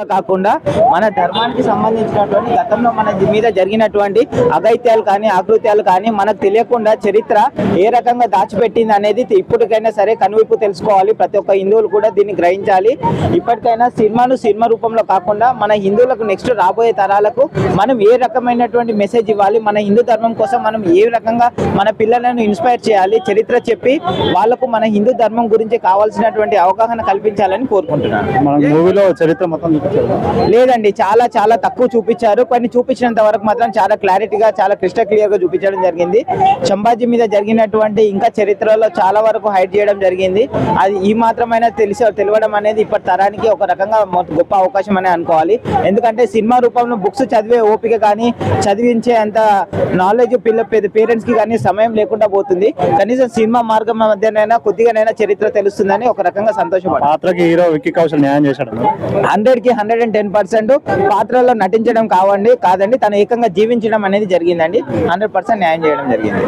కాకుండా మన ధర్మానికి సంబంధించినటువంటి గతంలో మన మీద జరిగినటువంటి అఘాయిత్యాలు కానీ ఆకృత్యాలు కానీ మనకు తెలియకుండా చరిత్ర ఏ రకంగా దాచిపెట్టింది అనేది ఇప్పటికైనా సరే కనువిప్పు తెలుసుకోవాలి. ప్రతి ఒక్క హిందువులు కూడా దీన్ని గ్రహించాలి. ఇప్పటికైనా సినిమా రూపంలో కాకుండా మన హిందువులకు నెక్స్ట్ రాబోయే తరాలకు మనం ఏ రకమైనటువంటి మెసేజ్ ఇవ్వాలి, మన హిందూ ధర్మం కోసం మనం ఏ రకంగా మన పిల్లలను ఇన్స్పైర్ చేయాలి, చరిత్ర చెప్పి వాళ్లకు మన హిందూ ధర్మం గురించి కావాల్సినటువంటి అవగాహన కల్పించాలని కోరుకుంటున్నాను. లేదండి, చాలా చాలా తక్కువ చూపించారు. కొన్ని చూపించినంత వరకు మాత్రం చాలా క్లారిటీగా చాలా క్రిస్టల్ క్లియర్ గా చూపించడం జరిగింది. చంపాజీ మీద జరిగినటువంటి ఇంకా చరిత్రలో చాలా వరకు హైడ్ చేయడం జరిగింది. అది ఈ మాత్రమైనా తెలియడం అనేది ఇప్పటి తరానికి ఒక రకంగా గొప్ప అవకాశం అనే అనుకోవాలి. ఎందుకంటే సినిమా రూపంలో బుక్స్ చదివే ఓపిక కానీ చదివించే అంత నాలెడ్జ్ పేరెంట్స్ కి కానీ సమయం లేకుండా పోతుంది. కనీసం సినిమా మార్గం మధ్యనైనా కొద్దిగానైనా చరిత్ర తెలుస్తుందని ఒక రకంగా సంతోషపడ్డారు. 100కి 110% పాత్రలో నటించడం కాదండి, తను ఏకంగా జీవించడం అనేది జరిగిందండి. 100% న్యాయం చేయడం జరిగింది.